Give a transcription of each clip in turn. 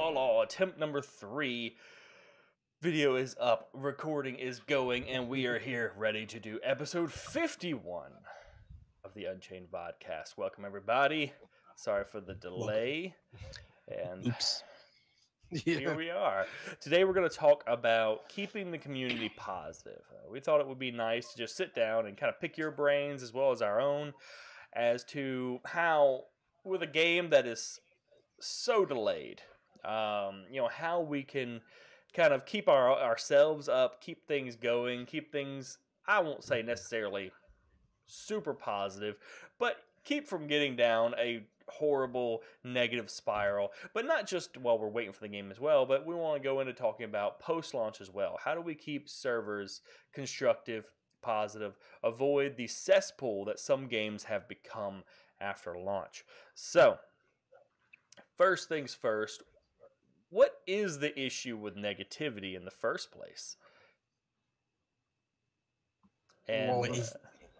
Attempt number 3. Video is up, recording is going, and we are here ready to do episode 51 of the Unchained Vodcast. Welcome, everybody. Sorry for the delay. And Oops. Here we are. Today we're going to talk about keeping the community positive. We thought it would be nice to just sit down and kind of pick your brains as well as our own as to how, with a game that is so delayed, how we can kind of keep ourselves up, keep things going, keep things, I won't say necessarily super positive, but keep from getting down a horrible negative spiral. But not just while we're waiting for the game as well, but we want to go into talking about post-launch as well. How do we keep servers constructive, positive, avoid the cesspool that some games have become after launch? So, first things first, what is the issue with negativity in the first place? And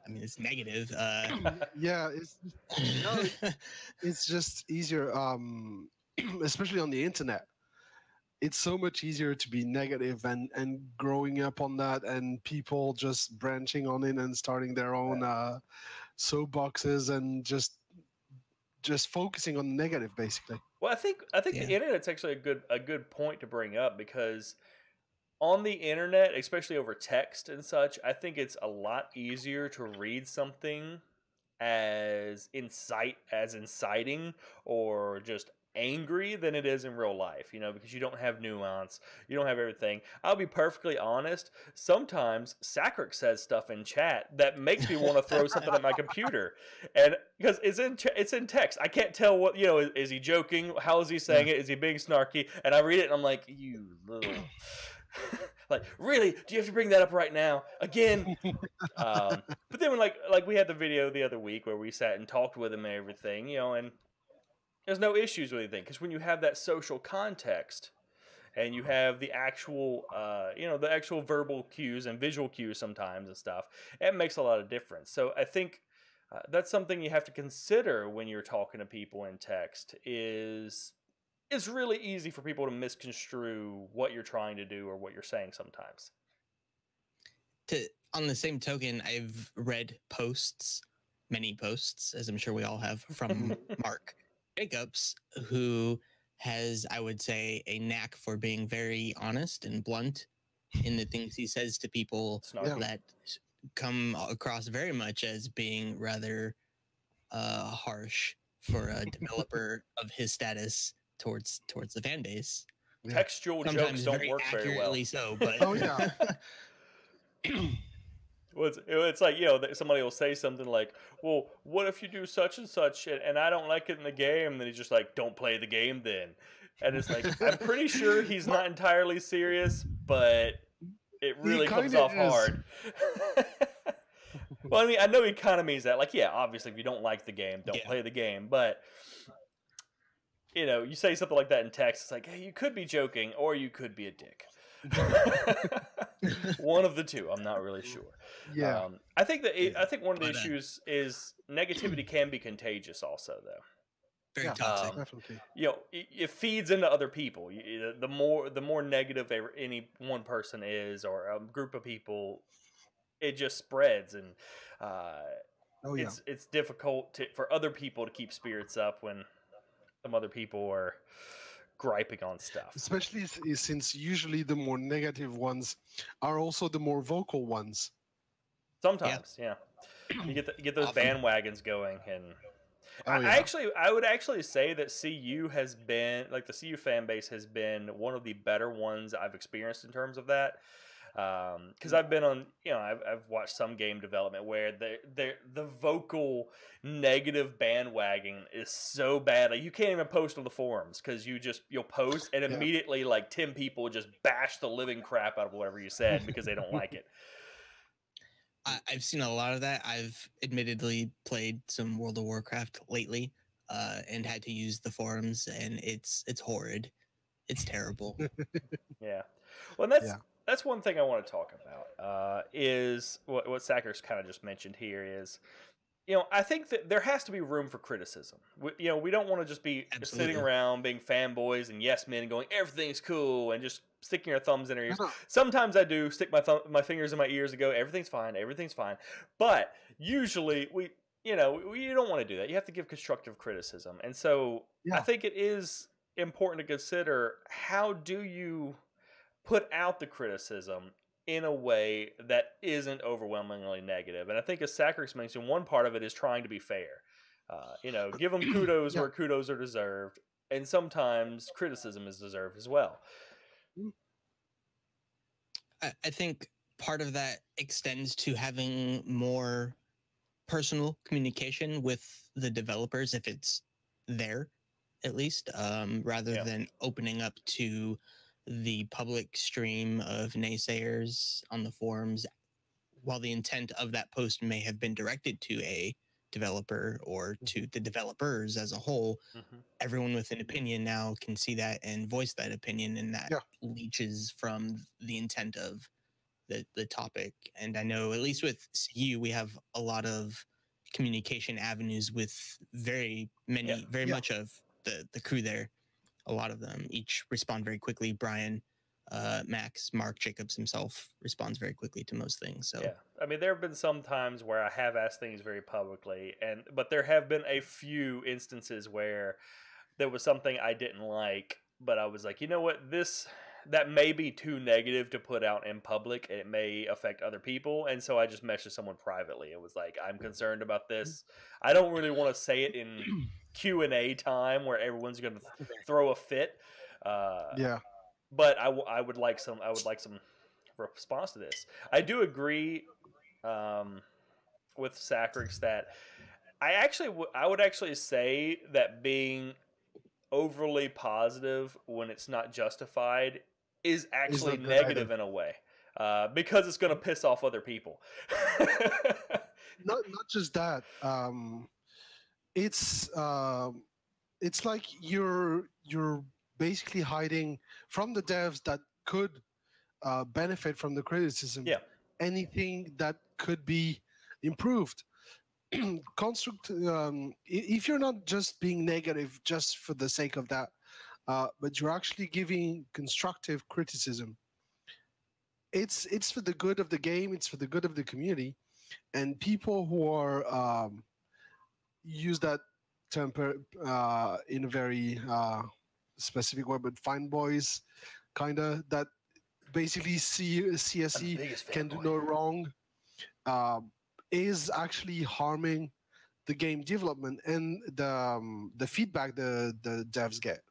it's negative. Yeah, it's just easier, especially on the internet. It's so much easier to be negative and growing up on that, and people just branching on it and starting their own soapboxes and just focusing on the negative, basically. Well, I think the internet's actually a good point to bring up, because on the internet, especially over text and such, I think it's a lot easier to read something as inciting or just angry than it is in real life, because you don't have nuance, you don't have everything. I'll be perfectly honest, sometimes Sacric says stuff in chat that makes me want to throw something at my computer, and because it's in text, I can't tell what, is he joking, how is he saying it, is he being snarky, and I read it and I'm like, you little like, really, do you have to bring that up right now again? But then when like we had the video the other week where we sat and talked with him and everything, and there's no issues with anything, because when you have that social context and you have the actual, the actual verbal cues and visual cues sometimes and stuff, it makes a lot of difference. So I think that's something you have to consider when you're talking to people in text. It's really easy for people to misconstrue what you're trying to do or what you're saying sometimes. On the same token, I've read many posts, as I'm sure we all have, from Mark Jacobs, who has, I would say, a knack for being very honest and blunt in the things he says to people that come across very much as being rather harsh for a developer of his status towards the fan base. Textual jokes don't work very well. So, but Well, it's like, somebody will say something like, well, what if you do such and such, and I don't like it in the game? And then he's just like, don't play the game then. And it's like, I'm pretty sure he's not entirely serious, but it really comes off hard. Well, I mean, I know he kind of means that. Like, yeah, obviously, if you don't like the game, don't play the game. But, you say something like that in text, it's like, hey, you could be joking, or you could be a dick. One of the two. I'm not really sure. Yeah. I think one of the issues is negativity can be contagious also, though. Very toxic. Definitely. It feeds into other people. The more negative any one person is, or a group of people, it just spreads, and it's difficult for other people to keep spirits up when some other people are griping on stuff. Especially since usually the more negative ones are also the more vocal ones. Sometimes, yeah. You get those bandwagons going, and I would actually say that CU has been, like, the CU fan base has been one of the better ones I've experienced in terms of that. Because I've been on, I've watched some game development where the vocal negative bandwagon is so bad, like, you can't even post on the forums, because you'll post and immediately like 10 people just bash the living crap out of whatever you said because they don't like it. I've seen a lot of that. I've admittedly played some World of Warcraft lately, and had to use the forums, and it's horrid. It's terrible. Yeah. Well, that's one thing I want to talk about, is what Sackers kind of just mentioned here, is I think that there has to be room for criticism. We don't want to just be Absolutely. sitting around being fanboys and yes men and going everything's cool and just sticking our thumbs in our ears. No, Sometimes I do stick my fingers in my ears and go everything's fine, but usually we don't want to do that. You have to give constructive criticism, and so I yeah, think it is important to consider how do you put out the criticism in a way that isn't overwhelmingly negative. And I think, as Sacrix mentioned, one part of it is trying to be fair. Give them kudos yeah. where kudos are deserved, and sometimes criticism is deserved as well. I think part of that extends to having more personal communication with the developers, if it's there, at least, rather Yeah. than opening up to the public stream of naysayers on the forums. While the intent of that post may have been directed to a developer or to the developers as a whole, everyone with an opinion now can see that and voice that opinion, and that Yeah. leaches from the intent of the topic. And I know, at least with CU, we have a lot of communication avenues with very Yeah. much of the crew there. A lot of them each respond very quickly. Brian, Max, Mark, Jacobs himself responds very quickly to most things. So Yeah, I mean, there have been some times where I have asked things very publicly, but there have been a few instances where there was something I didn't like, but I was like, you know what, that may be too negative to put out in public. It may affect other people, and so I just messaged someone privately. It was like, I'm concerned about this. I don't really want to say it in Q&A time where everyone's going to throw a fit. Yeah. But I would like some response to this. I do agree with Sacrix that I would actually say that being overly positive when it's not justified is actually not good negative either. in a way, because it's going to piss off other people. Not just that. It's like you're basically hiding from the devs that could benefit from the criticism. Yeah. Anything that could be improved. If you're not just being negative just for the sake of that, but you're actually giving constructive criticism, it's for the good of the game, it's for the good of the community, and people who are use that term in a very specific way, but fine boys, kind of, that basically CSE can do no wrong, is actually harming the game development and the feedback the devs get.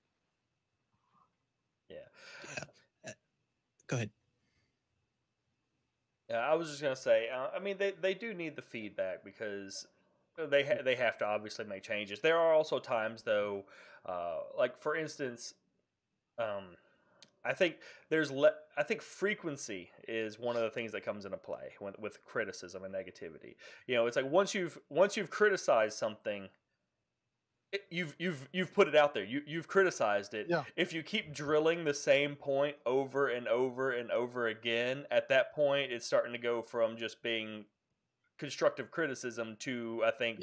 yeah. Go ahead. Yeah, I was just gonna say. I mean, they do need the feedback because they have to obviously make changes. There are also times though, like for instance, I think I think frequency is one of the things that comes into play with criticism and negativity. It's like once you've criticized something, you've put it out there. You've criticized it. Yeah. If you keep drilling the same point over and over and over again, at that point it's starting to go from just being constructive criticism to, I think,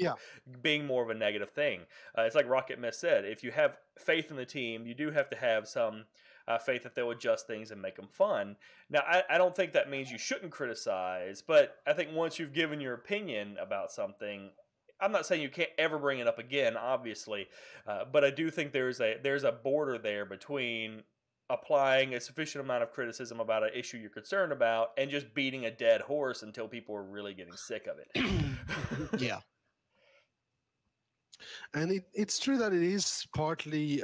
being more of a negative thing. It's like Rocket Mess said, if you have faith in the team, you do have to have some faith that they'll adjust things and make them fun. Now, I don't think that means you shouldn't criticize, but I think once you've given your opinion about something, I'm not saying you can't ever bring it up again, obviously, but I do think there's a border there between applying a sufficient amount of criticism about an issue you're concerned about and just beating a dead horse until people are really getting sick of it. Yeah. And it's true that it is partly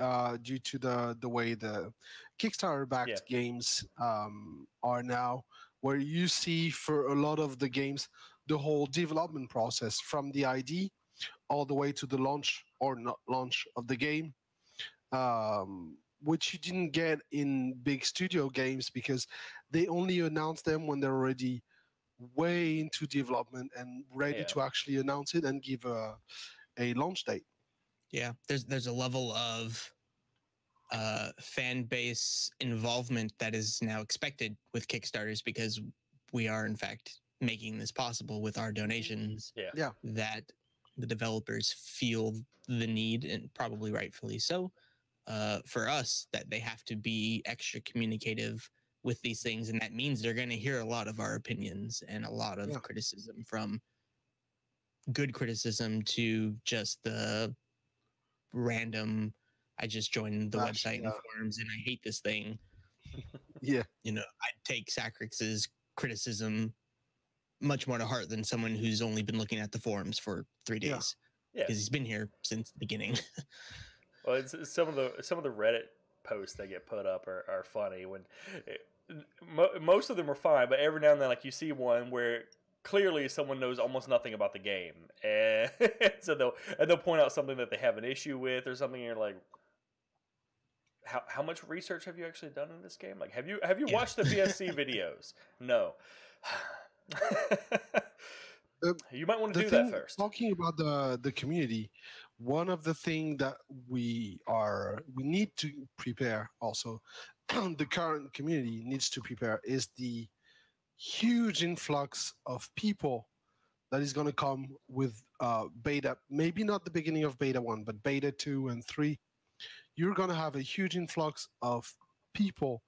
due to the way the Kickstarter-backed games are now, where you see for a lot of the games the whole development process from the ID all the way to the launch or not launch of the game, which you didn't get in big studio games because they only announce them when they're already way into development and ready to actually announce it and give a launch date. Yeah, there's a level of fan base involvement that is now expected with Kickstarters because we are in fact making this possible with our donations. Yeah. That the developers feel the need, and probably rightfully so, for us, that they have to be extra communicative with these things, and that means they're going to hear a lot of our opinions and a lot of criticism, from good criticism to just the random, I just joined the website and forums and I hate this thing. Yeah. You know, I'd take Sacrix's criticism much more to heart than someone who's only been looking at the forums for 3 days. Yeah. Because he's been here since the beginning. Well, it's some of the Reddit posts that get put up are funny. When most of them are fine, but every now and then, like, you see one where clearly someone knows almost nothing about the game, and so they'll point out something that they have an issue with or something. And you're like, how much research have you actually done in this game? Like, have you watched the BSC videos? No. You might want to do that first. Talking about the community, one of the things that we need to prepare also, the current community needs to prepare, is the huge influx of people that is going to come with beta. Maybe not the beginning of beta 1, but beta 2 and 3. You're going to have a huge influx of people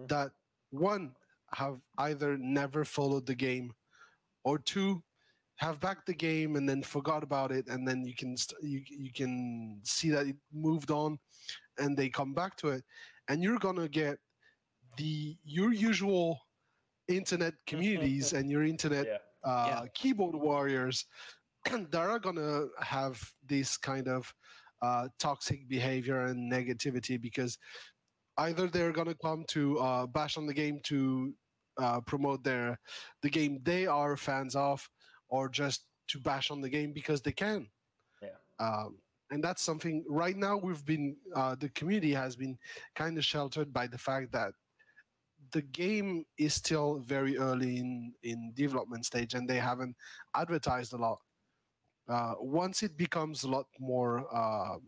that, one, have either never followed the game, or two, have backed the game and then forgot about it, and then you can see that it moved on, and they come back to it, and you're going to get your usual internet communities and your internet keyboard warriors that are going to have this kind of toxic behavior and negativity, because either they're going to come to bash on the game to promote the game they are fans of, or just to bash on the game because they can. And that's something right now the community has been kind of sheltered by the fact that the game is still very early in development stage, and they haven't advertised a lot. Once it becomes a lot more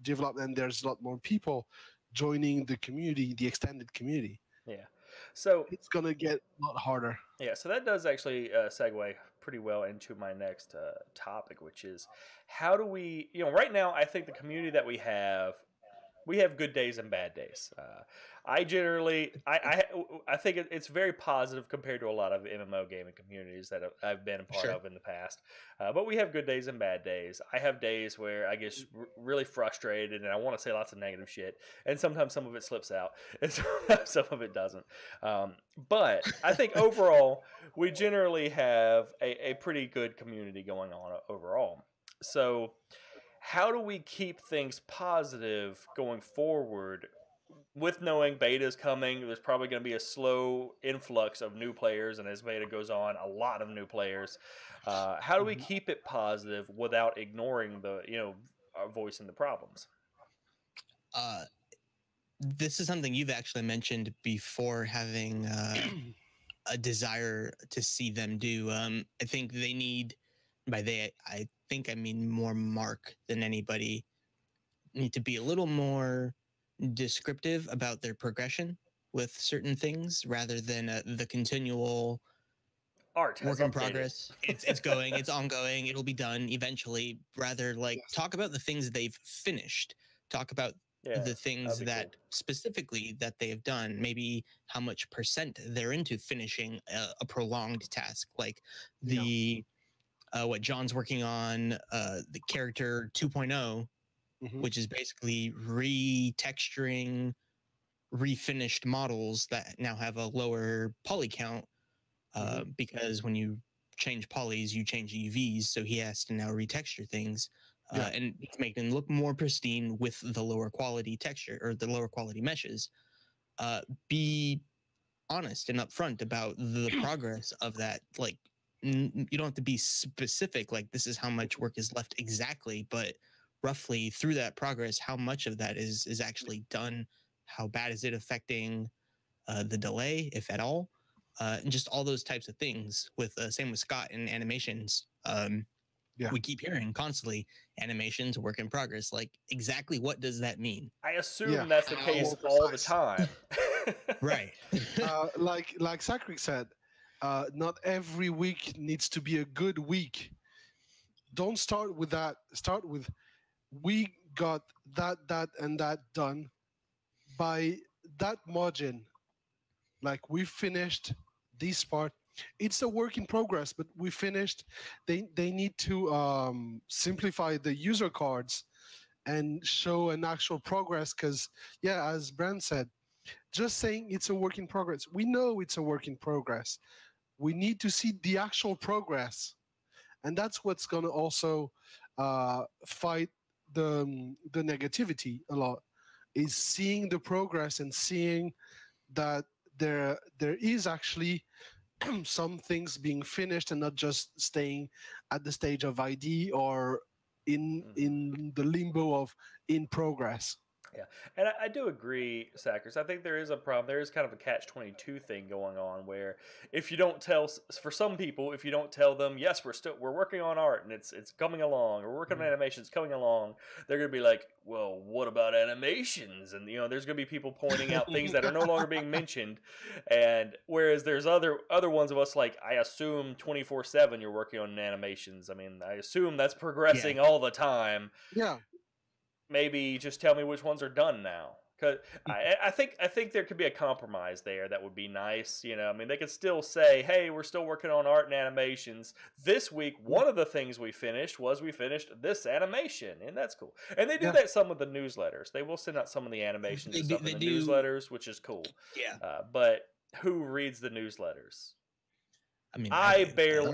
developed and there's a lot more people joining the community, the extended community, so it's gonna get a lot harder. So that does actually segue pretty well into my next topic, which is how do we, right now I think the community that we have good days and bad days. I generally, I think it's very positive compared to a lot of MMO gaming communities that I've been a part of in the past. But we have good days and bad days. I have days where I get really frustrated and I want to say lots of negative shit, and sometimes some of it slips out, and sometimes some of it doesn't. But I think overall, we generally have a pretty good community going on overall. So how do we keep things positive going forward, with knowing beta is coming? There's probably going to be a slow influx of new players, and as beta goes on, a lot of new players. How do we keep it positive without ignoring our voice in the problems? This is something you've actually mentioned before, having a desire to see them do. I think they need, by they, I think I mean more Mark than anybody, need to be a little more descriptive about their progression with certain things, rather than the continual art work in progress. It's going, it's ongoing, it'll be done eventually. Rather, talk about the things they've finished. Talk about the things that specifically that they have done. Maybe how much % they're into finishing a prolonged task, like what John's working on, the character 2.0. Which is basically retexturing refinished models that now have a lower poly count, because when you change polys, you change UVs, so he has to now retexture things, and make them look more pristine with the lower quality texture, or the lower quality meshes. Be honest and upfront about the progress of that. Like, you don't have to be specific, like this is how much work is left exactly, but roughly through that progress, how much of that is actually done, how bad is it affecting the delay, if at all, and just all those types of things. With same with Scott and animations. We keep hearing constantly, animations, work in progress. Like, exactly what does that mean? I assume that's the case all the time. Right. Like Sacrix said, not every week needs to be a good week. don't start with that. Start with, we got that and that done by that margin. Like, we finished this part. It's a work in progress, but we finished. They need to simplify the user cards and show an actual progress, because yeah, as Brand said, just saying it's a work in progress, we know it's a work in progress. We need to see the actual progress, and that's what's going to also fight the negativity a lot, is seeing the progress and seeing that there is actually some things being finished and not just staying at the stage of ID or in the limbo of in progress. Yeah, and I do agree, Sackers. I think there is a problem. There is kind of a catch-22 thing going on where if you don't tell, for some people, if you don't tell them, yes, we're working on art and it's coming along, or we're working on animations coming along, they're gonna be like, well, what about animations? And there's gonna be people pointing out things that are no longer being mentioned, and whereas there's other ones of us, like, I assume 24/7 you're working on animations. I mean, I assume that's progressing all the time. Yeah. Maybe just tell me which ones are done now. Cause I think there could be a compromise there that would be nice. I mean, they could still say, hey, we're still working on art and animations. This week, one of the things we finished this animation, and that's cool. And they do that some with the newsletters. They will send out some of the animations and stuff in the newsletters, which is cool. Yeah. But who reads the newsletters? I mean, I barely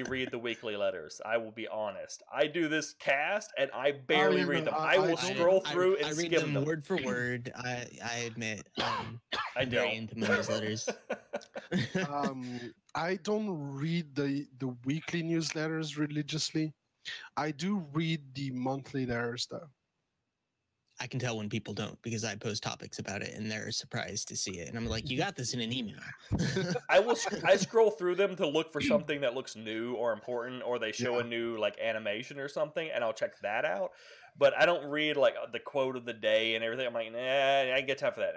read the weekly letters. I will be honest. I do this cast and I barely read them. I will scroll through and read skim them word for word. I admit, I very don't. into my newsletters. I don't read the weekly newsletters religiously. I do read the monthly letters though. I can tell when people don't, because I post topics about it and they're surprised to see it. And I'm like, you got this in an email. I scroll through them to look for something that looks new or important, or they show a new like animation or something, and I'll check that out. But I don't read like the quote of the day and everything. I'm like, nah, I ain't got time for that.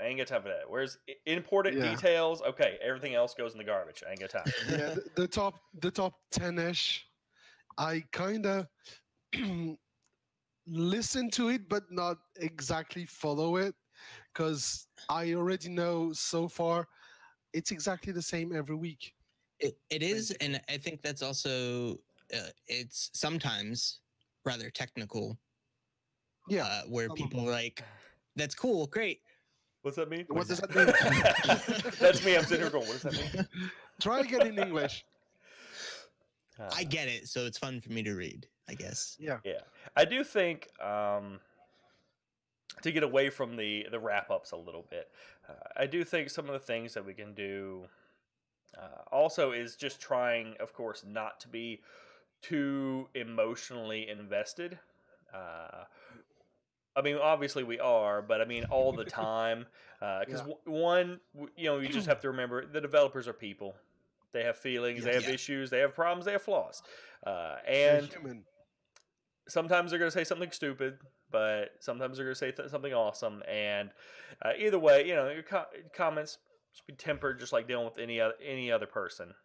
Whereas important details, okay, everything else goes in the garbage. I ain't got time. Yeah, the top 10-ish, I kind of listen to it, but not exactly follow it, because I already know so far it's exactly the same every week. It is, and I think that's also it's sometimes rather technical. Yeah, where people are like, "That's cool, great." What's that mean? What does that mean? That's me. I'm sitting here going, "What does that mean?" Try again in English. I get it, so it's fun for me to read, I guess. Yeah. I do think to get away from the wrap-ups a little bit, I do think some of the things that we can do also is just trying, of course, not to be too emotionally invested. I mean, obviously we are, but I mean all the time. Because one, you just have to remember the developers are people. They have feelings, they have issues, they have problems, they have flaws. And sometimes they're going to say something stupid, but sometimes they're going to say something awesome. And either way, your comments should be tempered just like dealing with any other person.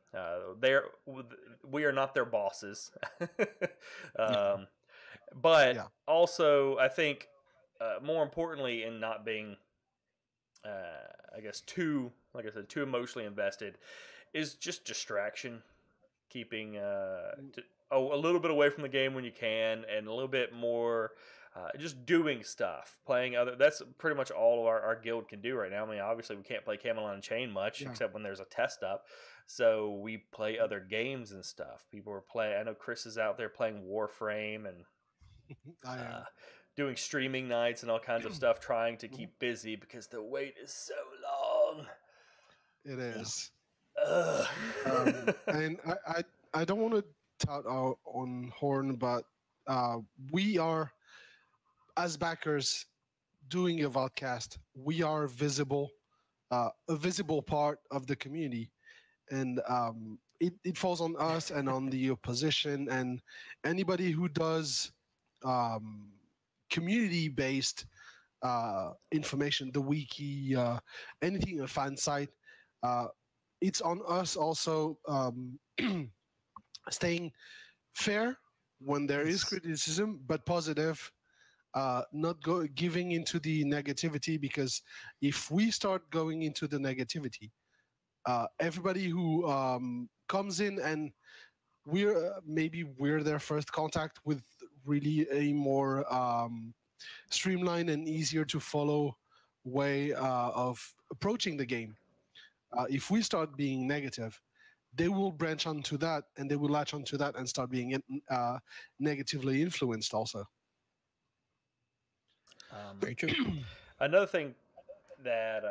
We are not their bosses. But also, I think more importantly, in not being, I guess, too emotionally invested, is just distraction, keeping a little bit away from the game when you can, and a little bit more just doing stuff, playing other. That's pretty much all of our guild can do right now. I mean, obviously we can't play Camelot Unchained much except when there's a test up, so we play other games and stuff. People are playing. I know Kriss is out there playing Warframe and doing streaming nights and all kinds of stuff, trying to keep busy because the wait is so long. It is. And I don't want to tout our own horn, but we are, as backers doing a vodcast, we are visible, a visible part of the community, and it falls on us and on the opposition and anybody who does community-based information, the wiki, anything, a fan site. It's on us also staying fair when there is Yes. criticism, but positive. Not giving into the negativity, because if we start going into the negativity, everybody who comes in and we're their first contact with really a more streamlined and easier to follow way of approaching the game. If we start being negative, they will branch onto that and they will latch onto that and start being negatively influenced also. Very true. Another thing that,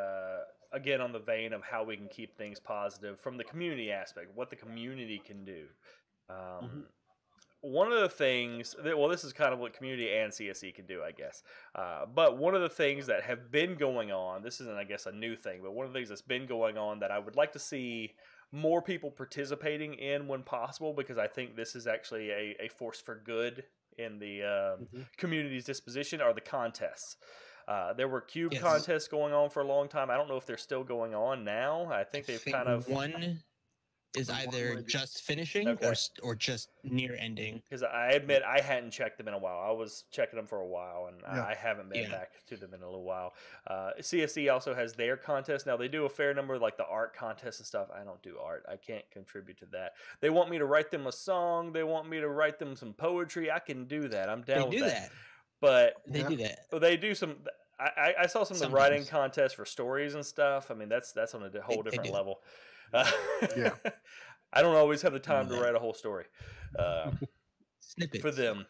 again, on the vein of how we can keep things positive from the community aspect, what the community can do. Mhm. One of the things well, this is kind of what community and CSE can do, I guess. But one of the things that have been going on, this isn't, I guess, a new thing, but one of the things that's been going on that I would like to see more people participating in when possible, because I think this is actually a force for good in the community's disposition, are the contests. There were cube Yes. contests going on for a long time. I don't know if they're still going on now. I think they've kind of... one is One either might be. just finishing Okay. or just near ending. Because I admit I hadn't checked them in a while. I was checking them for a while, and Yeah. I haven't been Yeah. back to them in a little while. CSE also has their contest. Now, they do a fair number of like the art contests and stuff. I don't do art. I can't contribute to that. They want me to write them a song. They want me to write them some poetry. I can do that. I'm They down do with that. But They Yeah. do that. they do some... I saw some of the writing Sometimes. contests for stories and stuff. I mean, that's on a whole They different do. level. Yeah. I don't always have the time know to that. write a whole story Snippets. for them.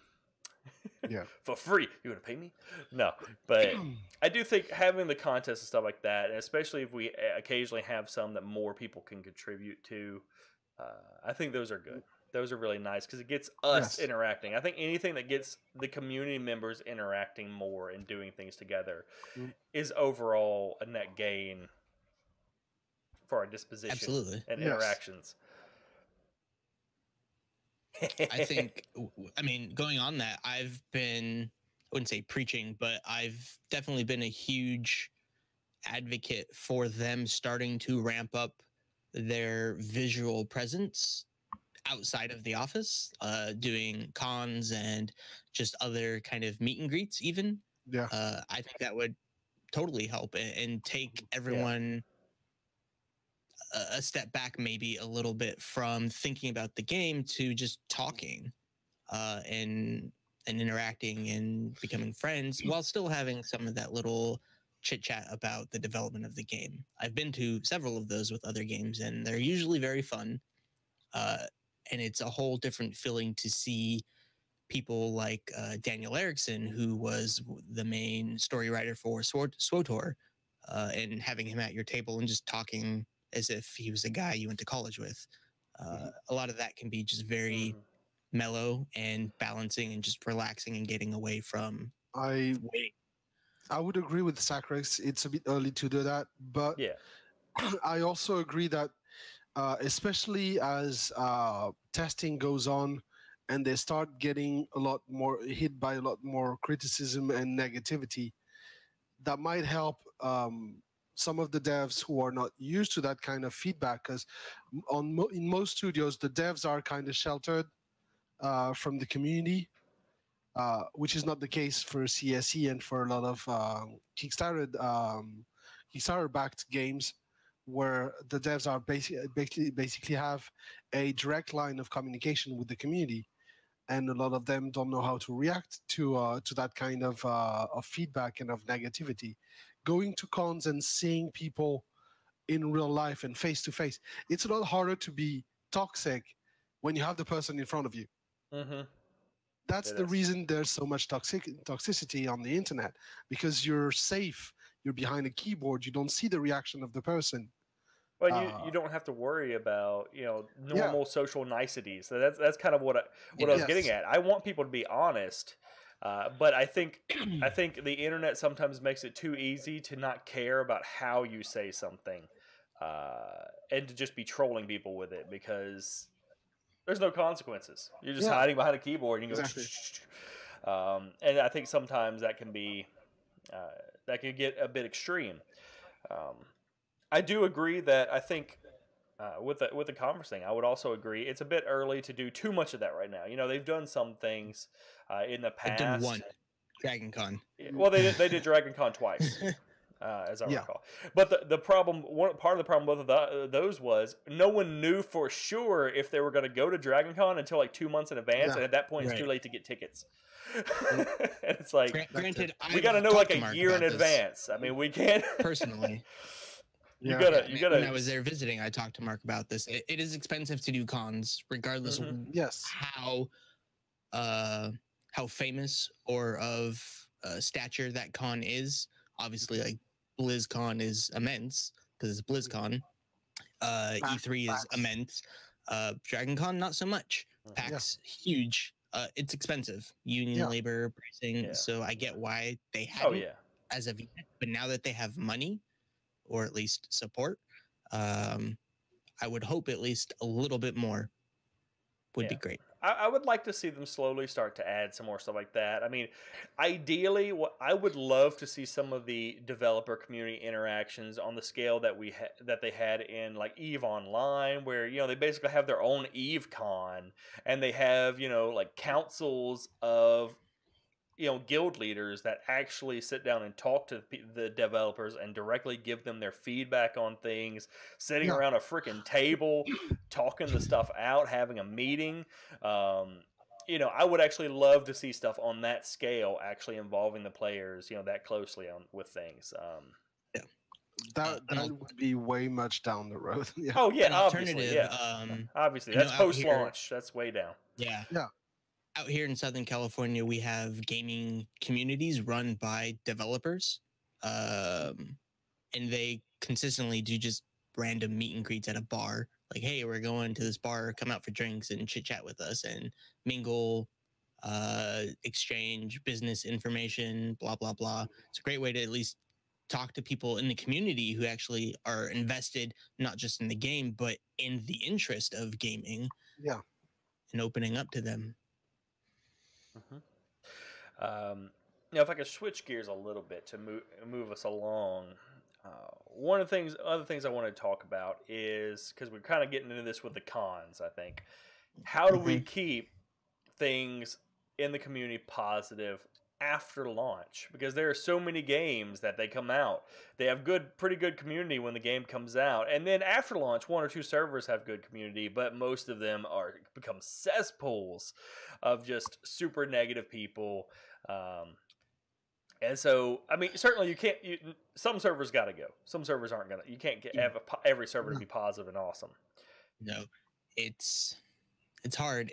Yeah. For free. You want to pay me? No. But I do think having the contests and stuff like that, and especially if we occasionally have some that more people can contribute to, I think those are good. Those are really nice because it gets us Yes. interacting. I think anything that gets the community members interacting more and doing things together Mm. is overall a net gain for our disposition Absolutely. and Yes. interactions. I think, I mean, going on that, I've been, I wouldn't say preaching, but I've definitely been a huge advocate for them starting to ramp up their visual presence outside of the office, doing cons and just other kind of meet and greets even. Yeah. I think that would totally help and take everyone a step back, maybe a little bit from thinking about the game to just talking and interacting and becoming friends while still having some of that little chit chat about the development of the game. I've been to several of those with other games, and they're usually very fun. And it's a whole different feeling to see people like Daniel Erickson, who was the main story writer for SWOTOR, and having him at your table and just talking as if he was a guy you went to college with. A lot of that can be just very mellow and balancing and just relaxing and getting away from waiting. I would agree with Sacrex. It's a bit early to do that, but Yeah. I also agree that especially as testing goes on and they start getting a lot more hit by a lot more criticism and negativity, that might help some of the devs who are not used to that kind of feedback, because in most studios the devs are kind of sheltered from the community, which is not the case for CSE and for a lot of Kickstarter-backed games, where the devs are basically have a direct line of communication with the community, and a lot of them don't know how to react to that kind of feedback and of negativity. Going to cons and seeing people in real life and face to face, it's a lot harder to be toxic when you have the person in front of you. Mm-hmm. That's the reason there's so much toxicity on the internet, because you're safe. You're behind a keyboard. You don't see the reaction of the person. Well, you don't have to worry about normal social niceties. So that's kind of what I was getting at. I want people to be honest, but I think the internet sometimes makes it too easy to not care about how you say something, and to just be trolling people with it because there's no consequences. You're just hiding behind a keyboard and you go. Exactly. And I think sometimes that can be that can get a bit extreme. I do agree that I think with the conference thing, I would also agree. It's a bit early to do too much of that right now. You know, they've done some things in the I've done past. one Dragon Con. Well, they did Dragon Con twice. As I Yeah. recall. But the problem, part of the problem with those was no one knew for sure if they were going to go to Dragon Con until like 2 months in advance, and at that point it's too late to get tickets. And it's like, Granted, we got to know like a year in advance. I mean, we can't personally. You gotta. When I was there visiting, I talked to Mark about this. It is expensive to do cons, regardless of how famous or of stature that con is. Obviously, like BlizzCon is immense because it's BlizzCon. E3 is immense. Dragon Con, not so much. PAX, huge. It's expensive. Union labor pricing. So I get why they hadn't as of yet. But now that they have money, or at least support, I would hope at least a little bit more would be great. I would like to see them slowly start to add some more stuff like that. I mean, ideally, what I would love to see some of the developer community interactions on the scale that that they had in like EVE Online, where you know they basically have their own EVE Con, and they have like councils of guild leaders that actually sit down and talk to the developers and directly give them their feedback on things, sitting around a freaking table, talking the stuff out, having a meeting. I would actually love to see stuff on that scale actually involving the players, that closely with things. That would be way much down the road. Oh yeah, obviously, obviously that's post-launch. That's way down. Yeah. Out here in Southern California, we have gaming communities run by developers, and they consistently do just random meet and greets at a bar. Like, hey, we're going to this bar, come out for drinks and chit chat with us and mingle, exchange business information, blah, blah, blah. It's a great way to at least talk to people in the community who actually are invested, not just in the game, but in the interest of gaming. Yeah. And opening up to them. If I could switch gears a little bit to move us along, one of the other things I want to talk about is, because we're kind of getting into this with the cons, I think, how do we keep things in the community positive after launch? Because there are so many games that they come out, they have pretty good community when the game comes out, and then after launch, one or two servers have good community, but most of them become cesspools of just super negative people. And so, I mean, certainly some servers got to go. Some servers aren't gonna. You can't have every server to be positive and awesome. No, it's hard.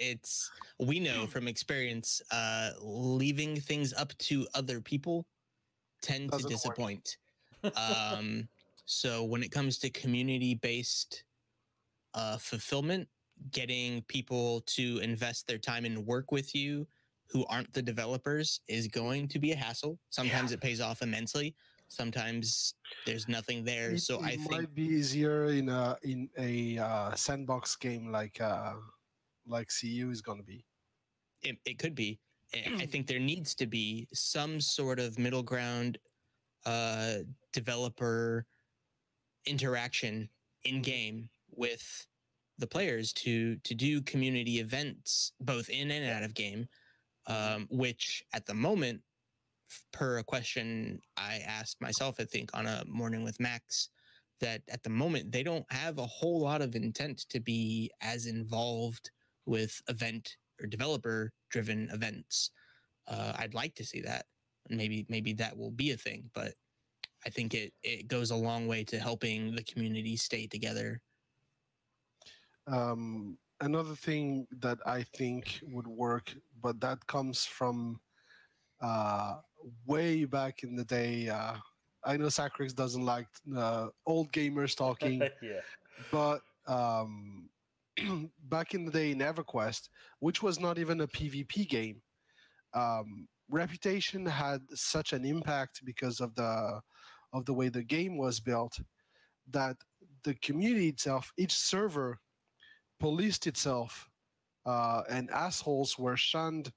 We know from experience, leaving things up to other people tend to disappoint. So when it comes to community-based fulfillment, getting people to invest their time and work with you who aren't the developers is going to be a hassle. Sometimes it pays off immensely. Sometimes there's nothing there. I think it might be easier in a sandbox game like CU is going to be. It could be. I think there needs to be some sort of middle ground, developer interaction in game with the players to do community events both in and out of game. Which at the moment, per a question I asked myself, I think on a morning with Max, that at the moment they don't have a whole lot of intent to be as involved with event or developer driven events. I'd like to see that. Maybe that will be a thing, but I think it goes a long way to helping the community stay together. Another thing that I think would work, but that comes from way back in the day. I know Sacrix doesn't like old gamers talking, but back in the day in EverQuest, which was not even a PvP game, Reputation had such an impact because of the way the game was built, that the community itself, each server, policed itself, and assholes were shunned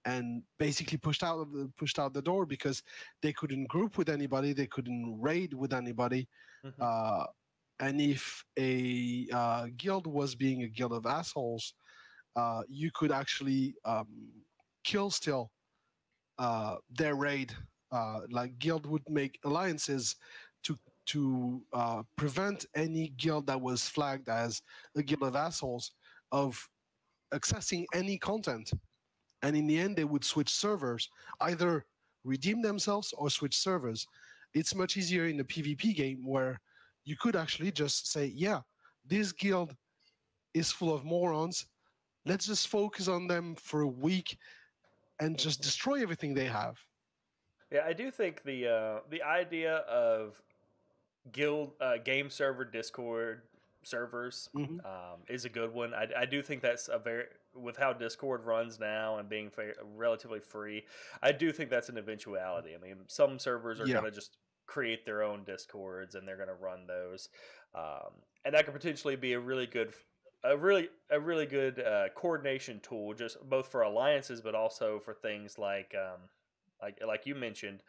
and basically pushed out the door because they couldn't group with anybody, they couldn't raid with anybody. And if a guild was being a guild of assholes, you could actually kill still their raid. Like guild would make alliances to prevent any guild that was flagged as a guild of assholes of accessing any content. And in the end, they would switch servers, either redeem themselves or switch servers. It's much easier in a PvP game where you could actually just say, yeah, this guild is full of morons. Let's just focus on them for a week and just destroy everything they have. Yeah, I do think the idea of guild game server Discord servers is a good one. I do think that's a very, with how Discord runs now and being relatively free, I do think that's an eventuality. I mean, some servers are going to just create their own Discords and they're going to run those, and that could potentially be a really good coordination tool, just both for alliances but also for things like you mentioned,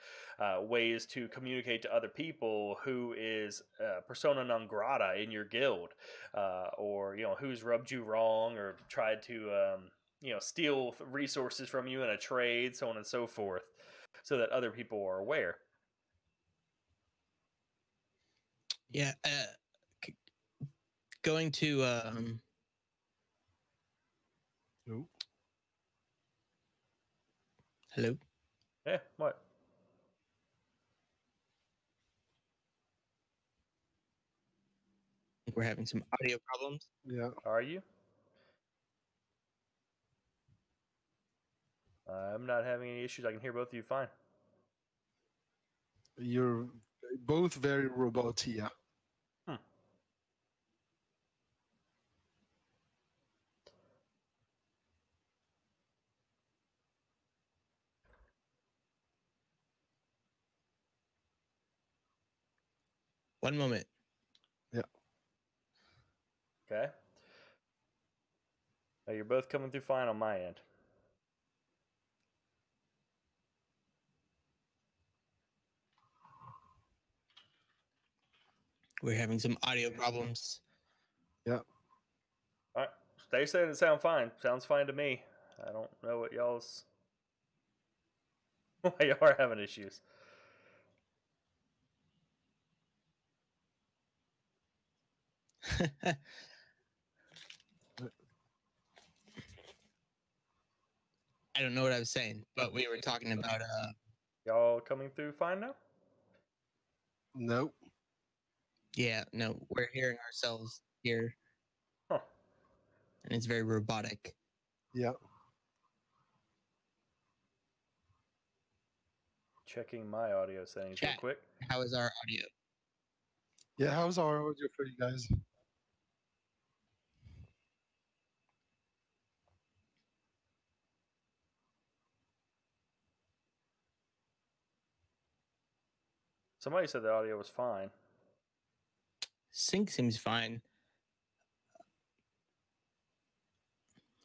ways to communicate to other people who is persona non grata in your guild, or who's rubbed you wrong or tried to steal resources from you in a trade, so on and so forth, so that other people are aware. Yeah, going to hello. Yeah, what? I think we're having some audio problems. Yeah. Are you? I'm not having any issues. I can hear both of you fine. You're both very robot-y, yeah. One moment. Yeah. Okay. You're both coming through fine on my end. We're having some audio problems. Yeah. All right. They said it sounds fine. Sounds fine to me. I don't know what y'all's why y'all are having issues. I don't know what I was saying, but we were talking about Y'all coming through fine now? Nope. Yeah, no, we're hearing ourselves here. Huh. And it's very robotic. Yeah. Checking my audio settings real quick. How is our audio? Yeah, how's our audio for you guys? Somebody said the audio was fine. Sync seems fine.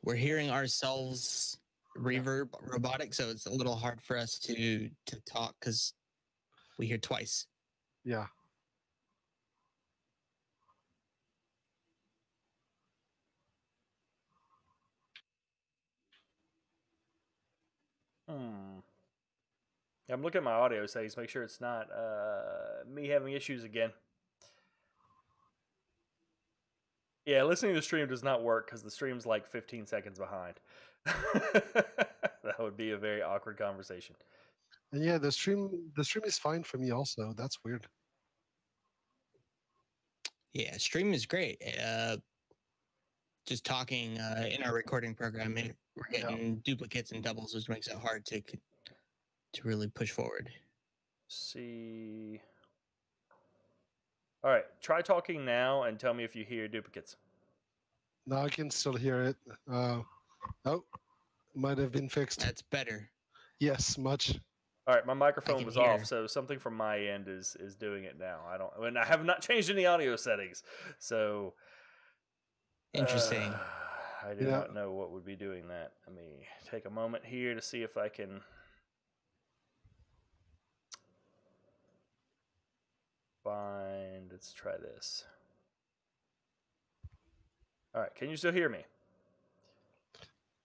We're hearing ourselves reverb robotic, so it's a little hard for us to talk because we hear twice. Yeah. I'm looking at my audio settings, make sure it's not me having issues again. Yeah, listening to the stream does not work because the stream's like 15 seconds behind. That would be a very awkward conversation. And yeah, the stream is fine for me also. That's weird. Yeah, stream is great. Just talking in our recording program, we're getting duplicates and doubles, which makes it hard to really push forward. See. All right, try talking now and tell me if you hear duplicates. No, I can still hear it. Oh, might have been fixed. That's better. Yes, much. All right, my microphone was off, so something from my end is doing it now. I have not changed any audio settings, so interesting. I do not know what would be doing that. Let me take a moment here to see if I can find. Let's try this. All right, can you still hear me?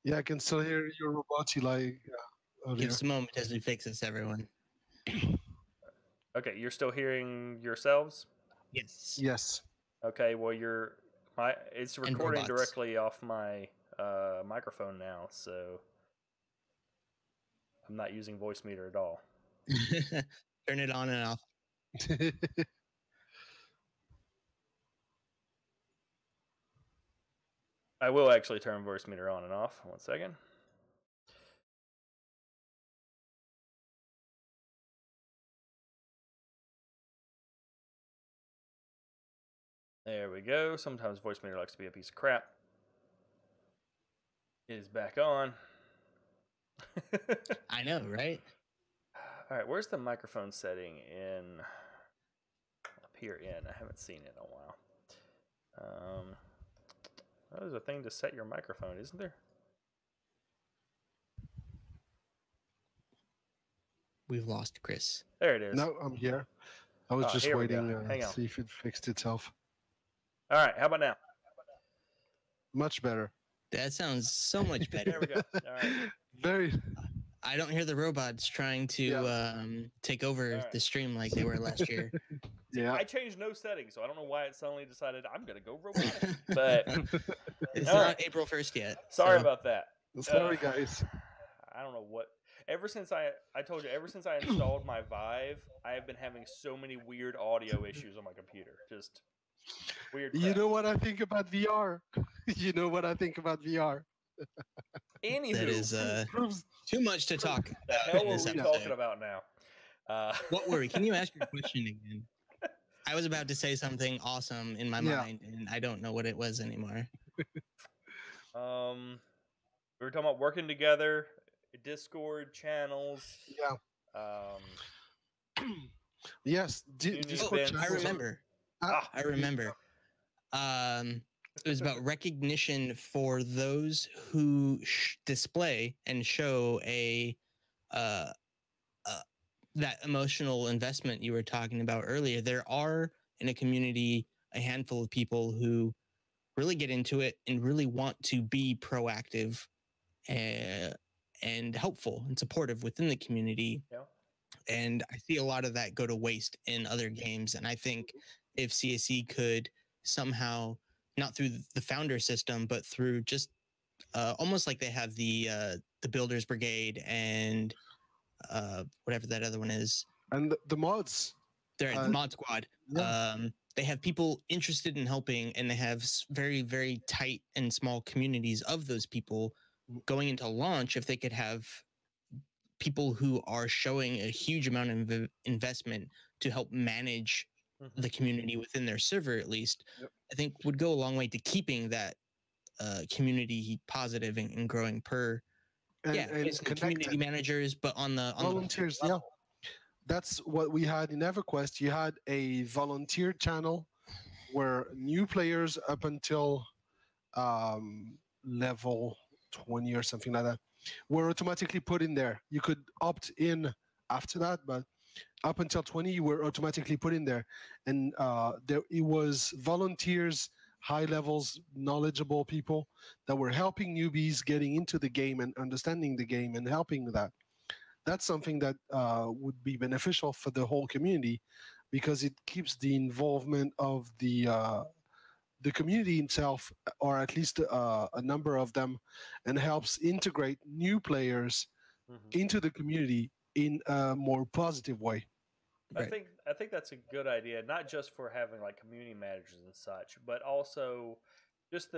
Yeah, I can still hear your roboty like earlier. Give us a moment as we fix this, everyone. Okay, you're still hearing yourselves? Yes. Yes. Okay, well it's And recording robots. directly off my microphone now, so I'm not using voice meter at all. Turn it on and off. I will actually turn voice meter on and off. 1 second. There we go. Sometimes voice meter likes to be a piece of crap. It is back on. I know, right? All right, where's the microphone setting in up here in? I haven't seen it in a while. There's a thing to set your microphone, isn't there? We've lost Kriss. There it is. No, I'm here. I was just here we go. waiting Hang to on. see if it fixed itself. All right, how about now? Much better. That sounds so much better. There we go. All right. Very. I don't hear the robots trying to take over All right. the stream like they were last year. Yeah. I changed no settings, so I don't know why it suddenly decided I'm going to go robotic. But It's All not right. April 1st yet. sorry so- about that. Sorry, guys. I don't know what. Ever since I told you, ever since I installed my Vive, I have been having so many weird audio issues on my computer. Just weird. You crap. know what I think about VR? You know what I think about VR? Anywho, That is Proves too much to talk the about hell in are this we episode. talking about now? What were we? Can you ask your question again? I was about to say something awesome in my Yeah. mind, and I don't know what it was anymore. We were talking about working together, Discord channels. Yeah. Yes. Union Discord events. I channels are- remember. Ah, I remember. It was about recognition for those who display and show that emotional investment you were talking about earlier. There are in a community a handful of people who really get into it and really want to be proactive and helpful and supportive within the community. Yeah. And I see a lot of that go to waste in other games. And I think if CSE could somehow, not through the founder system, but through just almost like they have the Builders Brigade and whatever that other one is. And the mods. They're the Mod Squad. Yeah. They have people interested in helping, and they have very, very tight and small communities of those people going into launch. If they could have people who are showing a huge amount of investment to help manage the community within their server, at least, I think would go a long way to keeping that community positive and growing per. And Basically community managers, but on the volunteers. Yeah. That's what we had in EverQuest. You had a volunteer channel where new players up until level 20 or something like that were automatically put in there. You could opt in after that, but up until 20, you were automatically put in there. And it was volunteers, high levels, knowledgeable people that were helping newbies getting into the game and understanding the game and helping that. That's something that would be beneficial for the whole community because it keeps the involvement of the community itself, or at least a number of them, and helps integrate new players into the community in a more positive way. I think that's a good idea, not just for having like community managers and such, but also just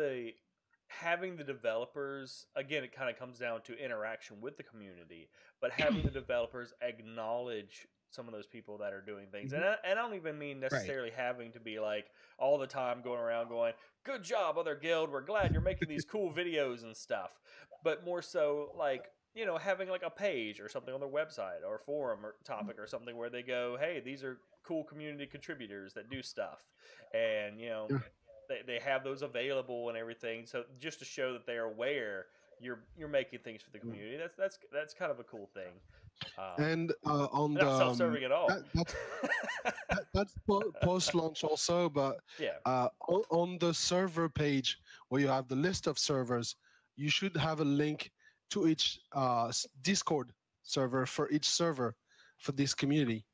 having the developers. Again, it kind of comes down to interaction with the community, but having the developers acknowledge some of those people that are doing things. And I don't even mean necessarily having to be like all the time going around going, good job, other guild, we're glad you're making these cool videos and stuff. But more so like, you know, having like a page or something on their website or forum or topic or something where they go, hey, these are cool community contributors that do stuff. And, you know, they have those available and everything. So just to show that they're aware you're making things for the community. That's kind of a cool thing. And on Not the self-serving at all. that's post-launch also, but Yeah. on the server page where you have the list of servers, you should have a link to each Discord server for each server for this community.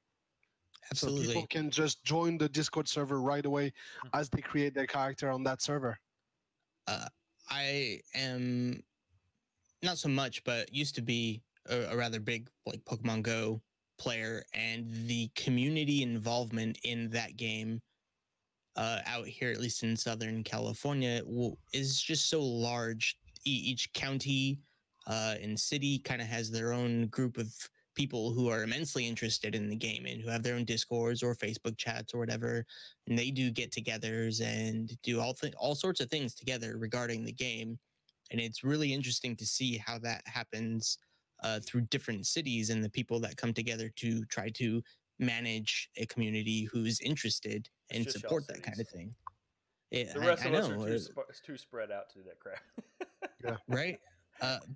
Absolutely. So people can just join the Discord server right away as they create their character on that server. I am not so much, but used to be a rather big like Pokemon Go player, and the community involvement in that game out here, at least in Southern California, is just so large. Each county and city kind of has their own group of people who are immensely interested in the game and who have their own Discords or Facebook chats or whatever, and they do get-togethers and do all sorts of things together regarding the game. And it's really interesting to see how that happens through different cities and the people that come together to try to manage a community who's interested and support that kind of thing. The rest of us are too spread out to do that crap. Yeah. Right?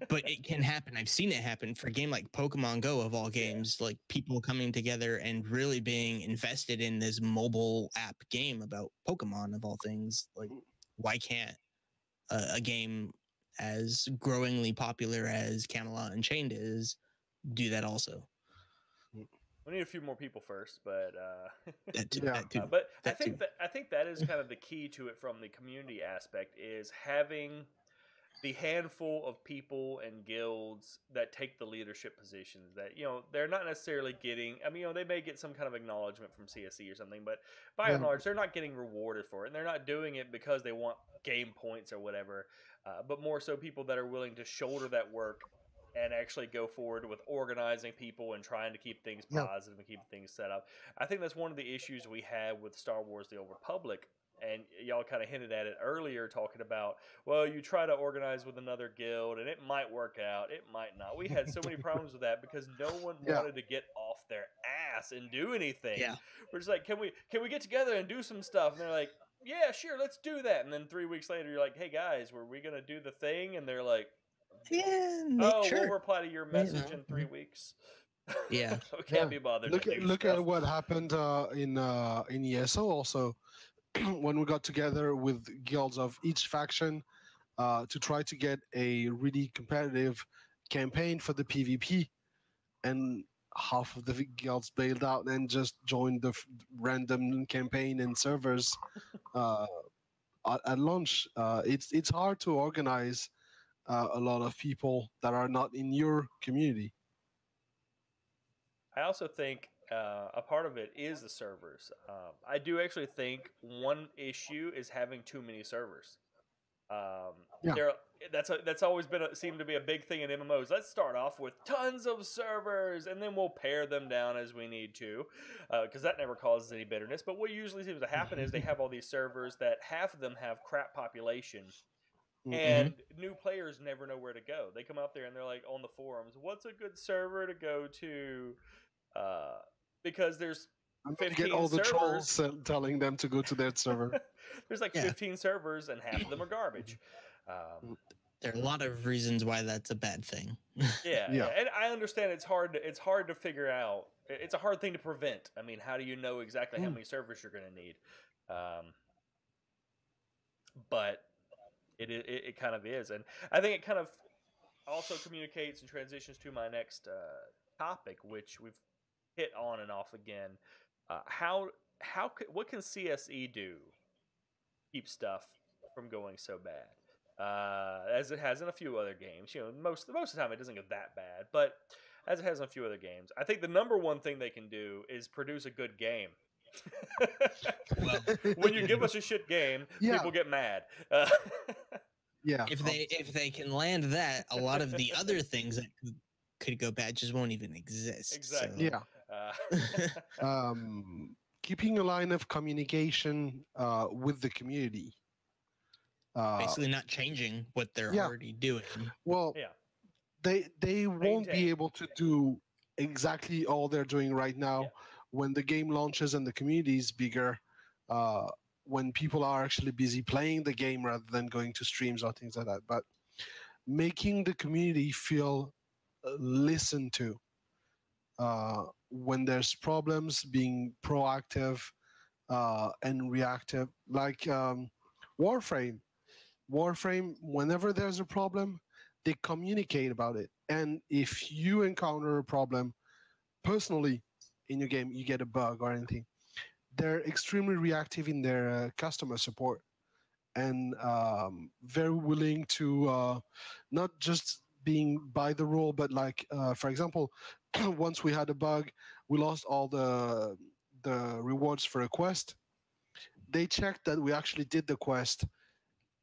But it can happen. I've seen it happen for a game like Pokemon Go, of all games, like people coming together and really being invested in this mobile app game about Pokemon, of all things. Like, why can't a game as growingly popular as Camelot Unchained is do that also? We need a few more people first, but that too. But I think that is kind of the key to it from the community aspect, is having the handful of people and guilds that take the leadership positions that, they're not necessarily getting, they may get some kind of acknowledgement from CSE or something, but by and large, they're not getting rewarded for it. And they're not doing it because they want game points or whatever, but more so people that are willing to shoulder that work and actually go forward with organizing people and trying to keep things positive and keep things set up. I think that's one of the issues we have with Star Wars The Old Republic. And y'all kind of hinted at it earlier, talking about, well, you try to organize with another guild, and it might work out, it might not. We had so many problems with that because no one wanted to get off their ass and do anything. Yeah. We're just like, can we get together and do some stuff? And they're like, yeah, sure, let's do that. And then 3 weeks later, you're like, hey guys, were we gonna do the thing? And they're like, yeah, we'll reply to your message in 3 weeks. Yeah, we can't be bothered. Look at what happened in ESO also. When we got together with guilds of each faction to try to get a really competitive campaign for the PvP, and half of the guilds bailed out and just joined the random campaign and servers at launch. It's hard to organize a lot of people that are not in your community. I also think a part of it is the servers. I do actually think one issue is having too many servers. That's always seemed to be a big thing in MMOs. Let's start off with tons of servers, and then we'll pare them down as we need to, because that never causes any bitterness. But what usually seems to happen is they have all these servers that half of them have crap population. And new players never know where to go. They come out there and they're like on the forums, what's a good server to go to? Because there's 15 get all the servers. trolls telling them to go to that server. There's like 15 servers and half of them are garbage. There are a lot of reasons why that's a bad thing. Yeah, and I understand it's hard to figure out. It's a hard thing to prevent. I mean, how do you know exactly how many servers you're going to need? But it kind of is, and I think it kind of also communicates and transitions to my next topic, which we've hit on and off again. What can CSE do to keep stuff from going so bad, as it has in a few other games? Most of the time it doesn't go that bad, but as it has in a few other games, I think the number one thing they can do is produce a good game. Well, when you give us a shit game, people get mad. If they can land that, a lot of the other things that could go bad just won't even exist. Exactly. So. Keeping a line of communication with the community. Basically not changing what they're already doing. Well, they won't be able to do exactly all they're doing right now when the game launches and the community is bigger, when people are actually busy playing the game rather than going to streams or things like that. But making the community feel listened to. When there's problems, being proactive and reactive, like Warframe. Warframe, whenever there's a problem, they communicate about it. And if you encounter a problem personally in your game, you get a bug or anything, they're extremely reactive in their customer support and very willing to not just being by the rule, but like, for example, once we had a bug, we lost all the rewards for a quest. They checked that we actually did the quest,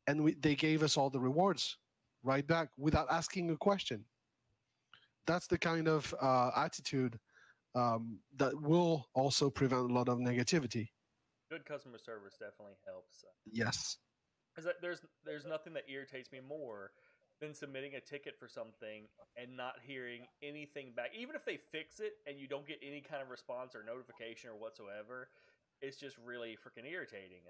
and they gave us all the rewards right back without asking a question. That's the kind of attitude that will also prevent a lot of negativity. Good customer service definitely helps. Yes. Because there's nothing that irritates me more than submitting a ticket for something and not hearing anything back. Even if they fix it and you don't get any kind of response or notification or whatsoever, it's just really freaking irritating.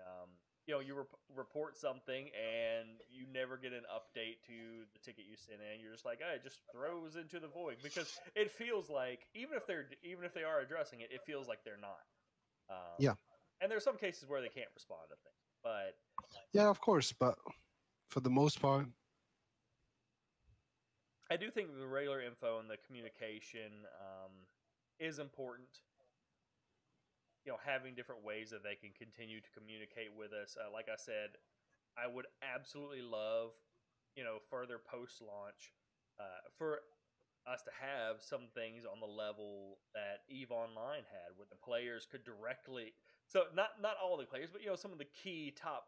You report something and you never get an update to the ticket you sent in. You're just like, oh, it just throws into the void, because it feels like even if they are addressing it, it feels like they're not. Yeah. And there's some cases where they can't respond to things, but yeah, of course. But for the most part, I do think the regular info and the communication is important. Having different ways that they can continue to communicate with us. Like I said, I would absolutely love, further post-launch for us to have some things on the level that EVE Online had, where the players could directly. So not all the players, but some of the key top